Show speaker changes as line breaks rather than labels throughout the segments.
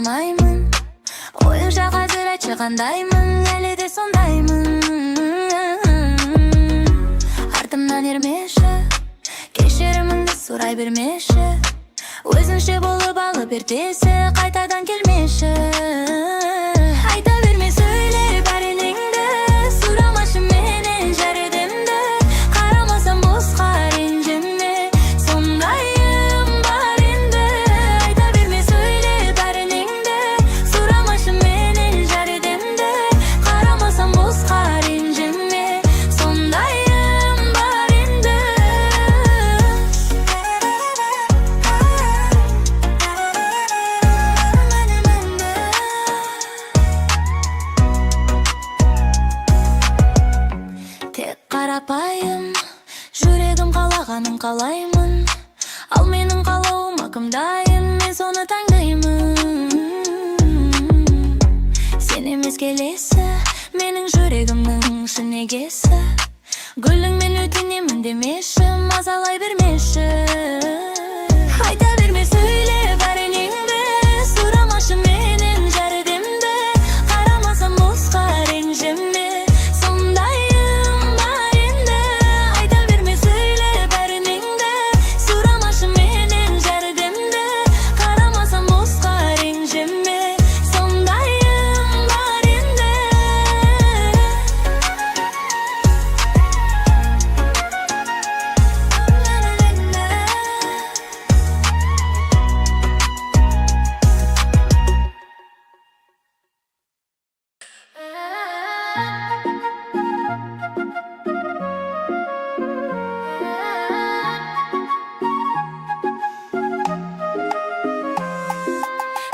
алмаймын. Ойынша қазір айтшы қандаймын, әлі де сондаймын. Артымнан ермеші, кешіріміңді сұрай бермеші. Өзінше болып алып ертесі қайтадан келмеші. Айта берме сөйле бәрініңді, сұрамашы менен жәрдемді. Қарамасам босқа ренжіме, сондайым бар енді. Айта берме сөйле бәрініңді, сұрамашы менен жәрдемді. Қарамасам босқа ренжіме, сондайым бар енді. Тек қарапайым, жүрегім қалағанын қалаймын. Ал менің қалауыма кім дайын, мен соны таңдаймын. Сен емес келесі, менің жүрегімнің шын егесі. Гүліңмен өтінемін демеші, мазалай бермеші. Айта берме сөйле бәрініңді, сұрамашы менен жәрдемді. Қарамасам босқа ренжіме, сондайым бар енді. Айта берме сөйле бәрініңді, сұрамашы менен жәрдемді. Қарамасам босқа ренжіме, сондайым бар енді.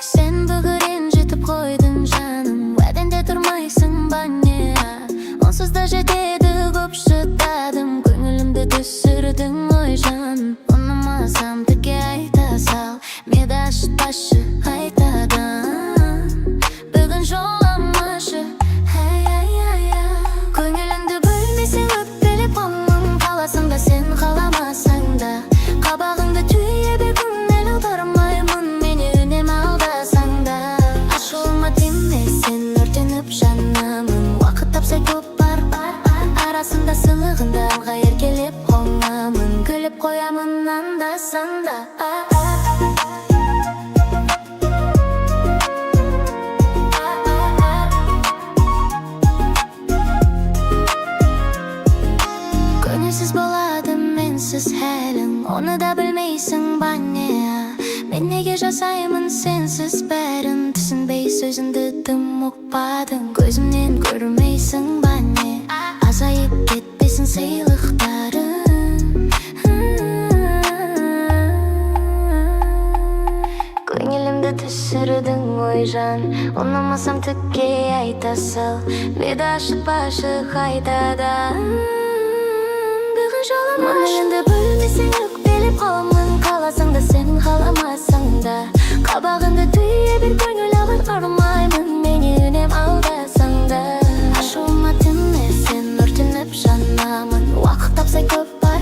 Sen бүгін жетіп қойдың жаным, уәдеңде тұрмайсың ба не? Онсыз да жетеді көп шыдадым, көңілімді түсірдің ой жан. Ұнамасам тіке айта сал, мені ашытпашы қайтадан. Бүгін жоламашы, көңіліңді бөлмесең өкпелеп қалмын. Қаласың да сен қаламасаң да, қабағыңды түйе бер күннен аудармаймын. Мені үнем алдасаң да, ашуыма тиме, сен өртеніп жанамын. Уақыт тапса көп бар, арасында сылығында алға еркелеп қоңамын. Күліп қоямын анда-санда. Көңілсіз болады менсіз хәлің, оны да білмейсің ба не? Мен неге жасаймын сенсіз бәрін, түсінбей сөзімді тым ұқпадың. Көзімнен көрмейсің ба не? Азайып кетпесін сыйлықтарың. Көңілімді түсірдің ой жан, ұнамасам тіке айта сал, мені ашытпашы қайтадан. Бүгін жоламашы, көңілімді бөлмесең өкпелеп қаламын. Қаласың да сен қаламасаң да, қабағыңды түйе бер көңіл аудармаймын. Мені үнем алдасаң да, ашуыма тиме, сен өртеніп жанамын. Уақыт тапса көп бар,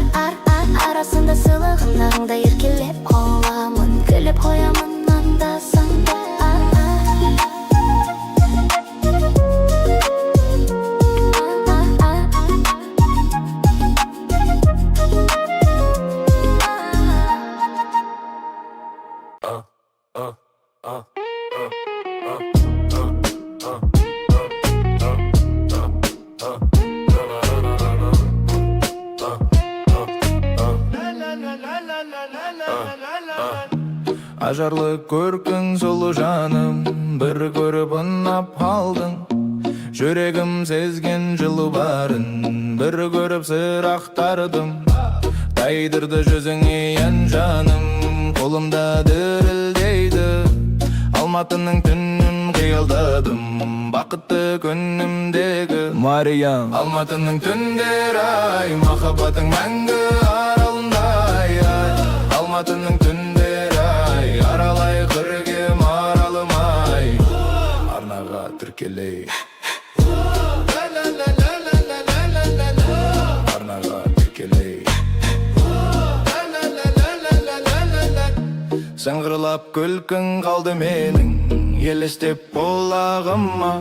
арасында сылығында еркелеп қоямын. Күліп қоямын анда-санда.
Ажарлы көркің сұлу жаным, бір көріп ұнап қалдың. Жүрегім сезген жылу барын, бір көріп сыр ақтардым. Тайдырды жүзіңе жаным, қолымда дірілдейді. Алматының түнін қиялдадым, бақытты күнімдегі Мариям. Алматының түндер ай, махаббатың мәңгі аралындай ай. Алматының түндер ай, аралай қыргем аралымай. Арнаға тіркелей, арнаға тіркелей. Сыңғырлап күлкің қалды менің, елестеп құлағыма,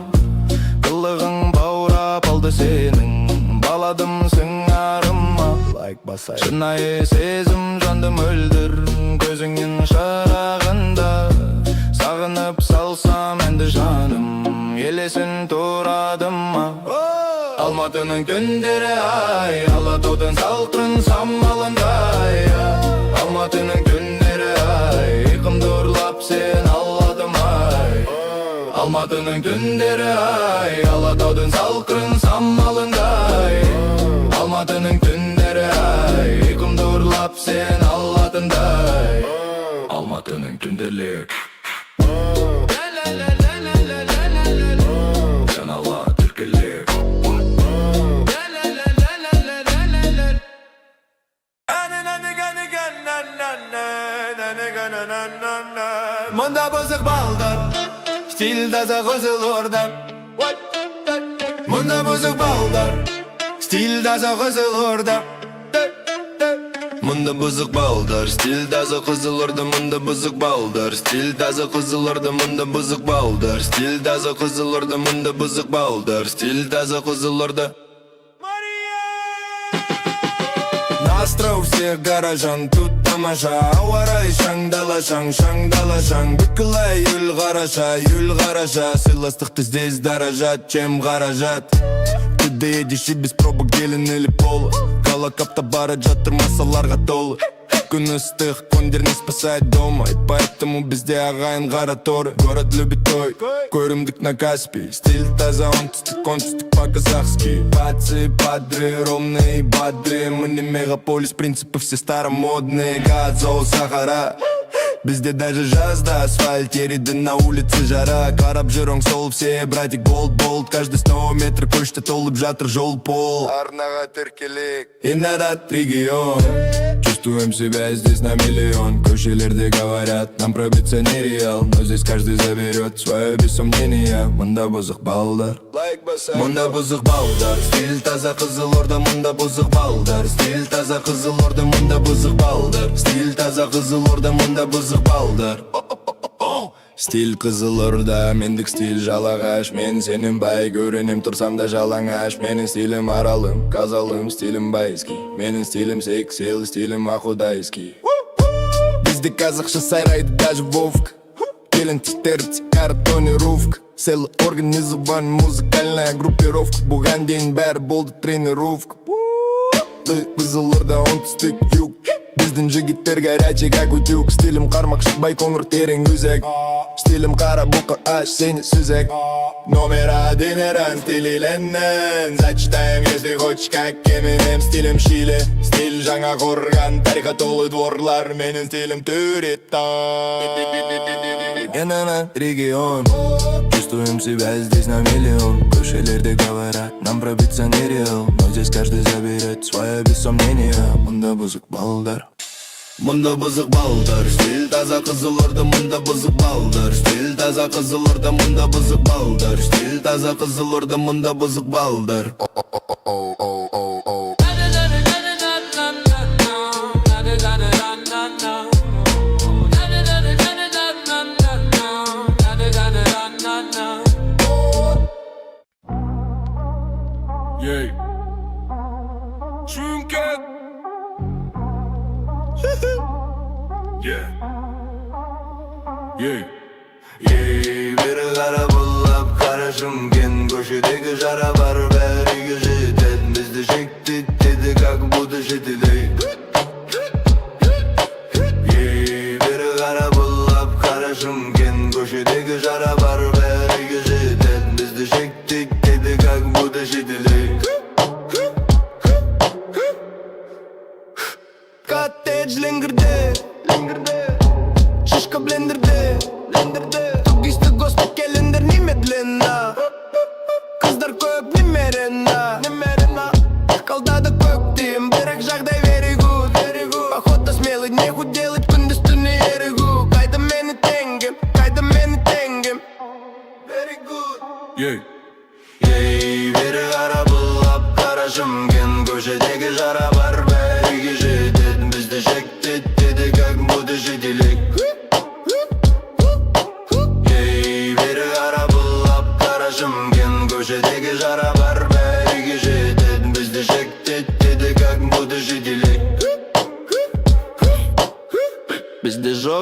қылығың баурап алды сенің, баладым сыңарыма. Шынайы сезім жанды мөлдір, көзіңнің шырағында сағынып салсам әнді жаным, елесін тұрадым ма? Алматының түндері ай, Алатаудың салқын самалындай. Алматының түндері ай, ұйқымды ұрлап сен алладым ай. Алматының түндері ай, Алатаудың салқын самалындай. Алматының түндері ай, ұйқымды ұрлап сен алладыңдай. Алматының түндерлер жанала түркелер. Мұнда бұзық балдар, стиль таза Қызылорда. Мұнда бұзық балдар, стиль таза Қызылорда. Мұнда бұзық балдар, стиль таза Қызылорда. Мұнда бұзық балдар, стиль таза Қызылорда. Мұнда бұзық балдар, стиль таза Қызылорда. Мұнда бұзық балдар, стиль таза Қызылорда. Настрой всех горожан, тут тамаша. Ауа райы шаңдалашаң, шаңдалашаң. Бүкілай юл ғараша. Сыйластықты здесь дорожат, чем гаражат. Ты доедешь и без пробок, делен или пола. Кала капта бара жатыр, массаларға толы. Күн ыстық, кондер не спасает дома. И поэтому бізде ағайын ғара торы. Город любит той, көрімдік на Каспий. Стиль таза, оңтүстік по-казахски. Пацы, падры, ровные бадры. Мы не мегаполис, принципы все старомодные. Газол, Сахара. Бізде даже жазда асфальт ериді, на улице жара. Қарап жүрің сол все, братик, болт. Каждый 100 метр көшті толып жатыр жол пол. Арнаға тіркелек, инарат регион. Чувствуем себя здесь на миллион. Көшелерде говорят, нам пробиться нереал. Но здесь каждый заберет свое без сомнения. Мұнда бұзық балдар, мұнда бұзық балдар. Стиль таза Қызылорда, мұнда бұзық балдар. Стиль таза Қызылорда, мұнда бұзық балдар. Стиль таза Қызылорда, мұнда бұзық балдар. Стиль Қызылорда, мендік стиль жалағаш. Мен сенің бай, көрінем тұрсам да жалаңаш. Менің стилім аралым, казалым, стилім байский. Менің стилім сексел, стилім ахудайский. Бізде қазақша сайрайды даже Вовка. Келін тиштерді, картонировка. Целый организован музыкальная группировка. Бұған дейін бәрі болды тренировка. Қызылорда, оңтүстік юг. Біздің жігіттер горячий как утюг. Стилім қармақшы байқоңыр терең өзек. Стилім қара бұқы аш сені сүзек. Номер один эран стиль леннен. Зачитаем если хочешь как Eminem. Стилім Шиле, стиль жаңа қорған. Тарихқа толы дворлар, менің стилім Түреттан. Енана регион. Чувствуем себя здесь на миллион. Көшелерде говорят, нам пробиться нереал. Но здесь каждый заберет свое без сомнения. Мұнда бұзық балдар, мұнда бұзық балдар. Стиль таза Қызылорда, мұнда бұзық балдар. Стиль таза Қызылорда, мұнда бұзық балдар. Стиль таза Қызылорда, мұнда бұзық балдар. Yay. Шүнкен. Yeah. Yay. Бері қара бұллап қара Шүнкен. Көшедегі жара бар бәріге жетеді. Бізді шектетеді как будто шетелей. Бері қара бұллап қара Шүнкен. Көшедегі жара бар бәріге жетеді. Бізді шектетеді как будто шетелей. Коттедж лингерде, шишка блендерде. Тугисті госпит келіндер немедленно. Қыздар көп немерена. Қалдады көктем, бірақ жағдай very good. Охота смелый, неху делать күндіз түні ерігу. Қайда мені тенгем, қайда мені тенгем. Very good. Бері қара бұллап қара Шүнкен. Көшедегі жара бар бәріге жетеді. Бізді шектетеді как будто шетелек.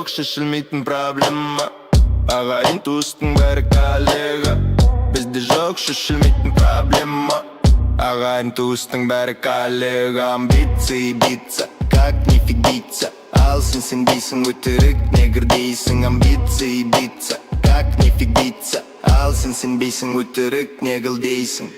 жоқ шешілмейтін проблема. Ағайын туыстың бәрі коллега. Бізде жоқ шешілмейтін проблема. Ағайын туыстың бәрі коллега. Амбиции биться, как нифиг биться. Алсың сенбейсің, өтірік негр дейсің. Амбиции биться, как нифиг биться. Алсың сенбейсің, өтірік негр дейсің.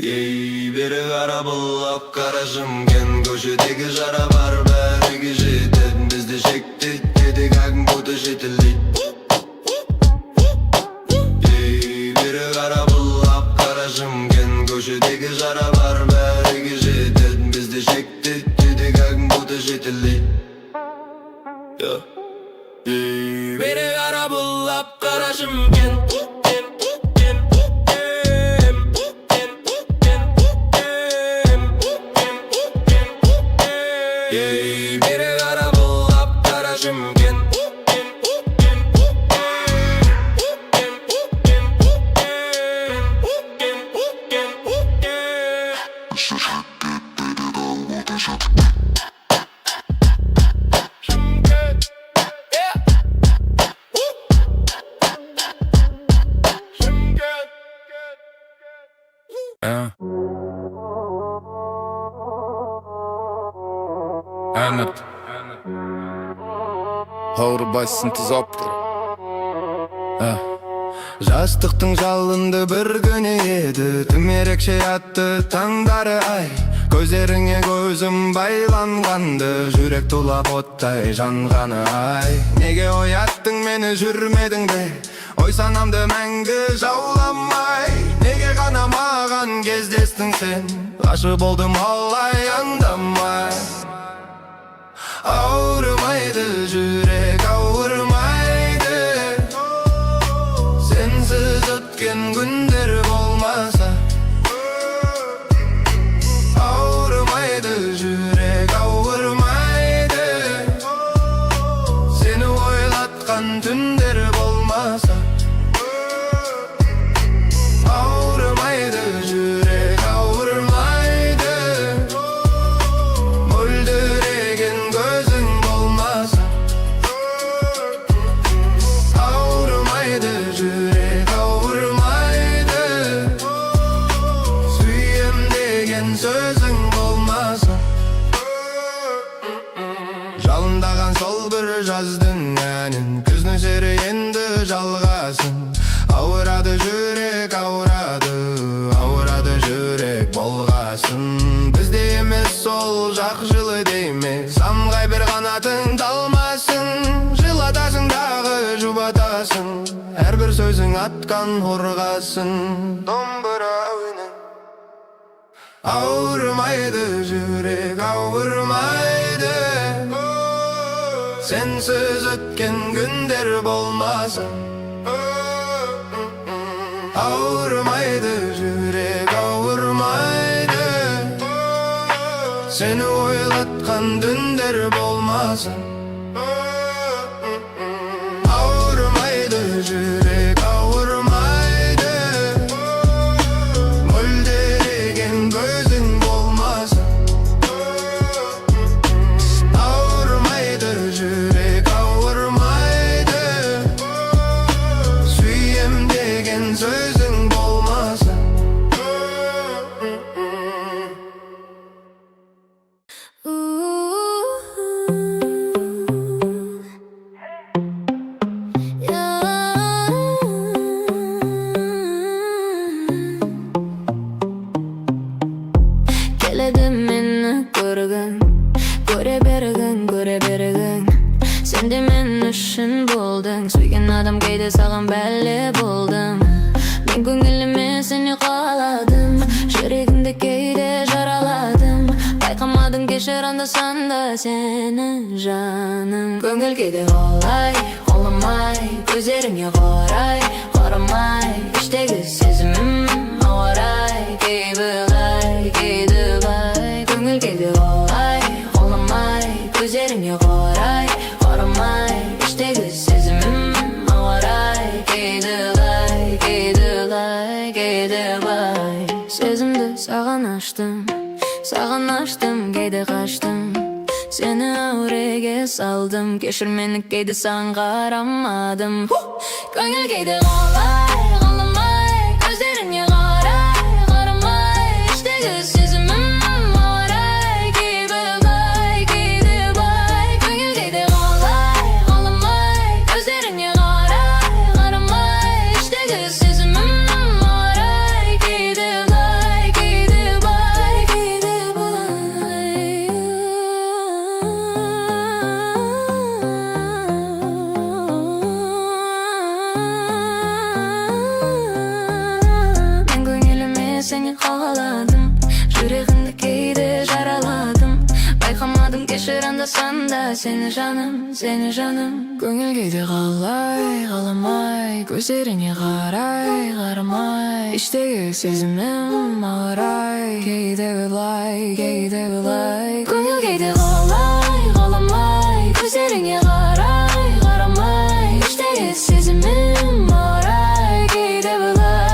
Ей, бері қара бұлап қара жымген. Көшедегі жара бар бәріге жетеді. Бізді шектейді, как будто жетілейді. Ей, бері қара бұлап қара жымген. Көшедегі жара бар бәріге жетеді. Бізді шектейді, как будто жетілейді. Ей, бері қара бұлап қара жымген. Бері қара бұлап қара жымген.
Anlat. Horba sintez optur.
Жастықтың жалынды бір күні еді. Тым ерекше атты таңдары ай. Көздеріңе көзім байланғанды. Жүрек тулап оттай жанғаны ай. Неге ояттың мені жүрмедің бе? Ой санамды мәңгі жауламай. Неге ғана маған кездестің сен? Ғашық болдым олай андамай. Ауырмайды жүрек, ауырмайды. Сенсіз өткен күндер болмаса. Ауырмайды жүрек, ауырмайды. Сені ойлатқан түндер болмаса. Ауырмайды жүрек, ауырмайды. Мөлдіреген көзің болмаса. Ауырмайды жүрек, ауырмайды. Сүйем деген сөзің болмаса. Жалындаған сол бір жаздың әнін. Күз нөсері енді жалғасын. Ауырады жүрек, ауырады. Ауырады жүрек болғасын. Бізде емес сол жақ жылы дейме. Самғай бір қанатың талмасын. Жылатасың дағы жұбатасың. Әрбір сөзің атқан қорғасын. Домбыра ойнын. Ауырмайды жүрек, ауырмайды. Сенсіз өткен күндер болмаса. Ауырмайды жүрек, ауырмайды. Сені ойлатқан түндер болмаса. Ауырмайды жүрек, ауырмайды. Мөлдіреген көзің болмаса. Ауырмайды жүрек, ауырмайды. Сүйем деген сөзің болмаса.
Келеді мені көргің, көре бергің. Сен де мен үшін болдың. Сүйген адам кейде саған бәле болдым. Мен көңіліме сені қаладым. Жүрегімді кейде жараладым. Байқамадың кешір анда-санда сені жаным. Көңіл кейде олай, оламай. Көздеріңе қарамай. Іштегі сезімім ауарай. Кей былай, кейді бай. Көңіл кейде олай, оламай. Көздеріңе қарамай. Іштегі сезімім ауарай. Кейді бай, Өзімді саған аштым, кейде қаштым. Сені әуреге салдым, кешір мені, кейде саған қарамадым. Көңіл кейде қаламай, көздеріңе қарамай, іштегі сезімім ауырай, кейде бай. Көңіл кейде қаламай, көздеріңе қарамай, іштегі сезімім ауырай, кейде бай. Сені қаладым, жүрегімді кейде жараладым. Байқамадым, кешір анда-санда, сені жаным. Көңіл кейде қаламай, көздеріңе қарамай, іштегі сезімім ауырай, кейде былай. Көңіл кейде қаламай, көздеріңе қарамай, іштегі сезімім ауырай, кейде былай.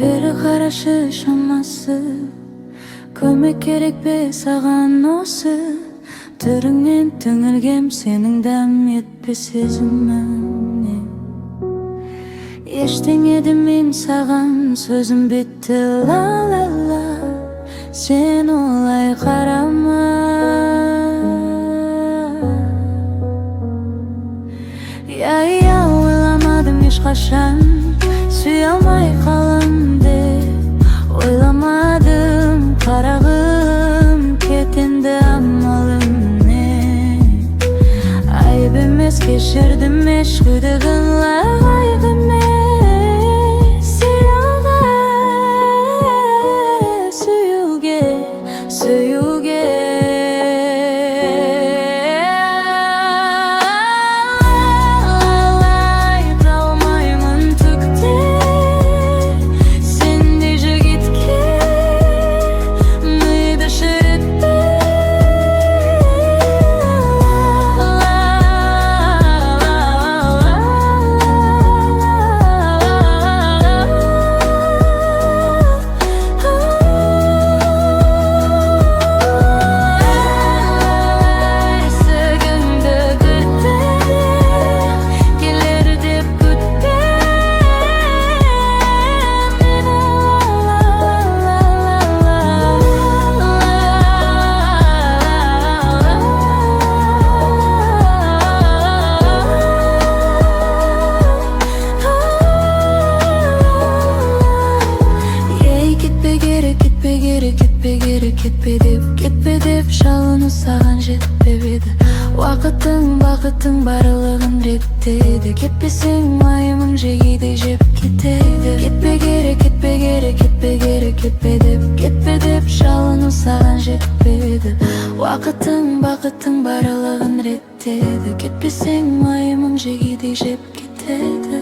Бір қарашы шамасы, көмек керек бе саған осы? Түріңнен түңілгем, сенің дәм етпес сезіміме. Ештеңе демейм саған, сөзім бітті ла-ла-ла. Сен олай қарама. Я ойламадым ешқашан, сүйе алмай қалам деп ойламадым. Қарағым кетенді амалым не? Айып емес, кешірдім, еш күдігін лайық емес. Сүюге кетпе деп жалыны саған жетпеп еді. Бақытың барлығын реттеді. Кетпесең майымың жегейді жеп кетеді. Кетпе деп жалыны саған жетпеді. Бақытың барлығын реттеді. Кетпесең майымың жегейді жеп кетеді.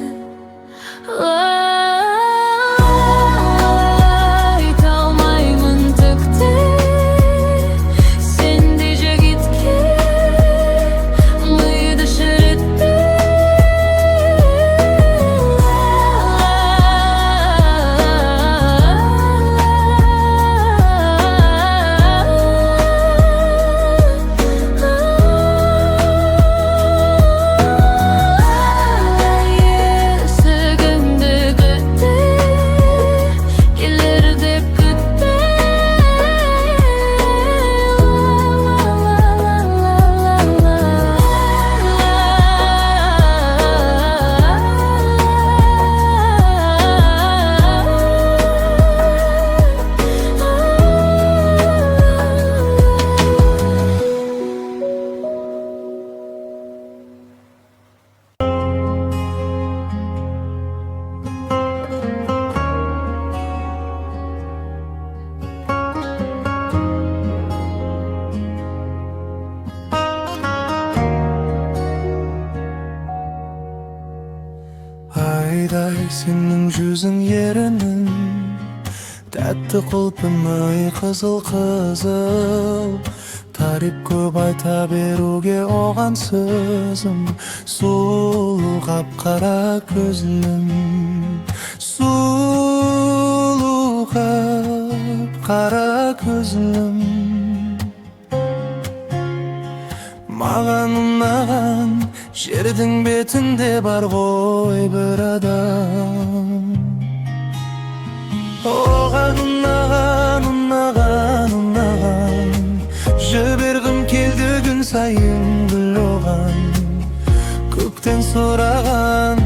senin жүзің ерінің тәтті құлпынай қызыл тариф көп айта беруге оған сөзім сұлу қап-қара көзлім сұлу қап-қара көзлім маған ұнаған жердің бетінде бар ғой бір адам оған ұнаған жібергім келді күн сайын гүл оған көктен сұраған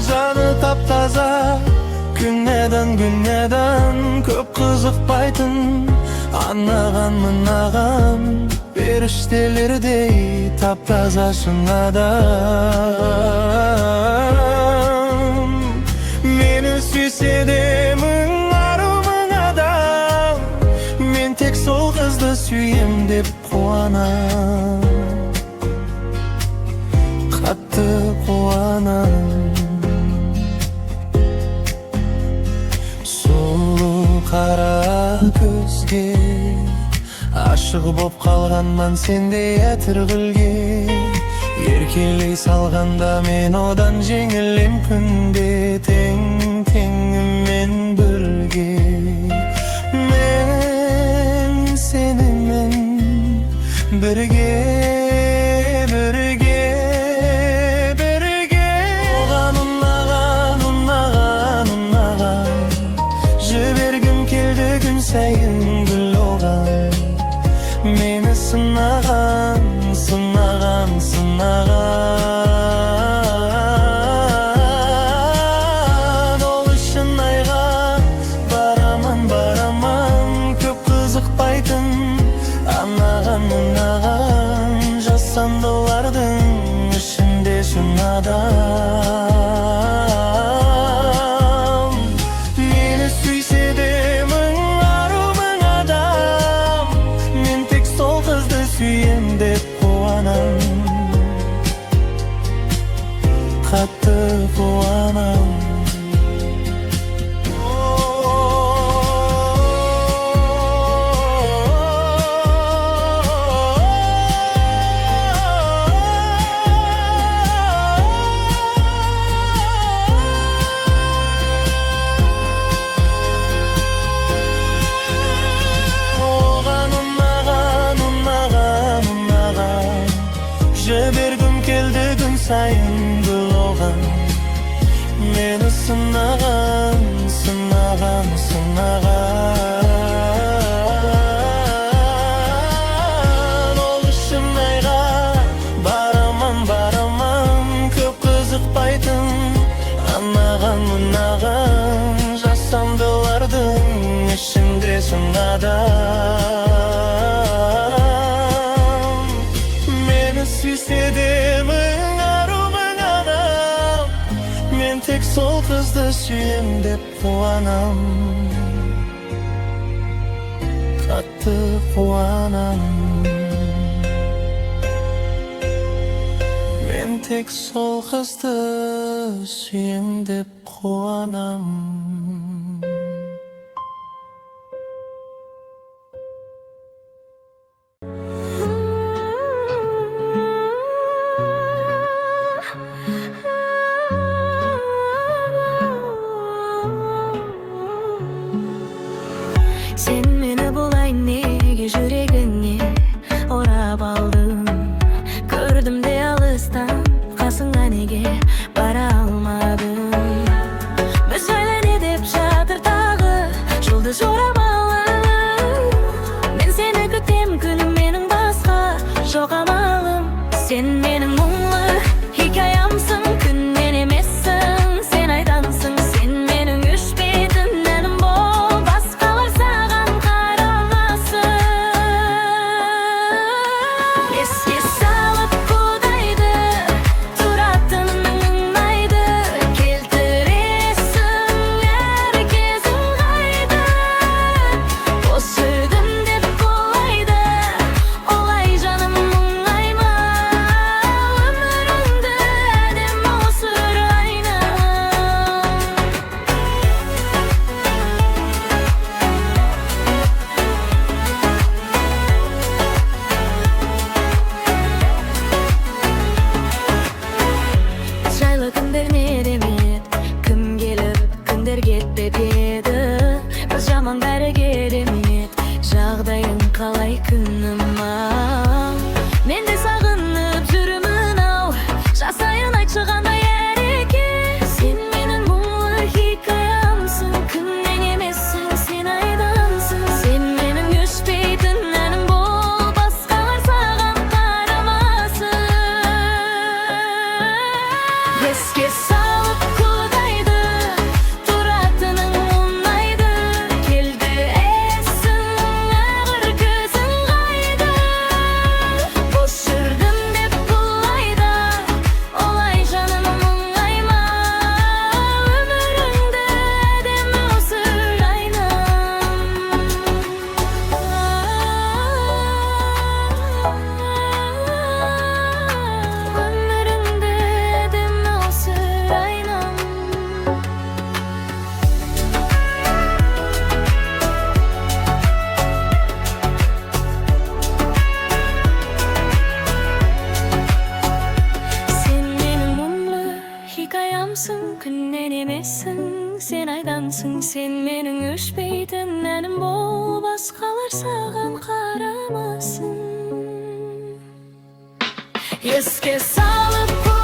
жаны тап-таза күннен көп қызықпайтын анаған мынаған періштелердей тап-таза шын адам мені сүйсе де мың ару мың адам мен тек сол қызды сүйем деп қуанам қатты қуанам қара көзге ашық боп қалғанман сендей әтір гүлге еркелей салғанда мен одан жеңілем күнде теңімен бірге мен сенімен бірге оған ұнаған жібергім келді күн сайын гүл оған мені сынаған ол үшін айға бараман көп қызықпайтын анаған мынаған жасандылардың ішінде шын адам мені сүйсе де мың ару мың адам мен тек сол қызды сүйем деп қуанам қатты қуанам жібергім келді күн сайын гүл оған мені сынаған ол үшін айға бараман көп қызықпайтын анаған мынаған жасандылардың ішінде шын адам сүйсе де мың ару мың адам мен тек сол қызды сүйем деп қуанам қатты қуанам мен тек сол қызды сүйем деп қуанам
Sen meni bulay nege жүрегіңе орап алдың көрдім де алыстан қасыңа неге бара алмадым біз әлі не деп жатыр
бермедемет кім келіп кімдер кетпепеді біз жаман бәрі керемет жағдайың қалай күнім ау мен де сағынып жүрмін ау жасайын айтшы қандай әрекет сен менің мұңлы хикаямсың күннен емессің сен айдансың сен менің өшпейтін әнім бол басқалар саған қарамасын еске салып құдайды тұратының ұнайды келді есің ағыр көзің қайды бос жүрдім деп бұлайда олай жаным мұңайма өміріңді әдемі өсір айнам өміріңді әдемі өсір айнам сен менің мұңлы хикаямсың күннен емессің сен айдансың сен менің өшпейтін әнім бол басқалар саған қарамасын еске салып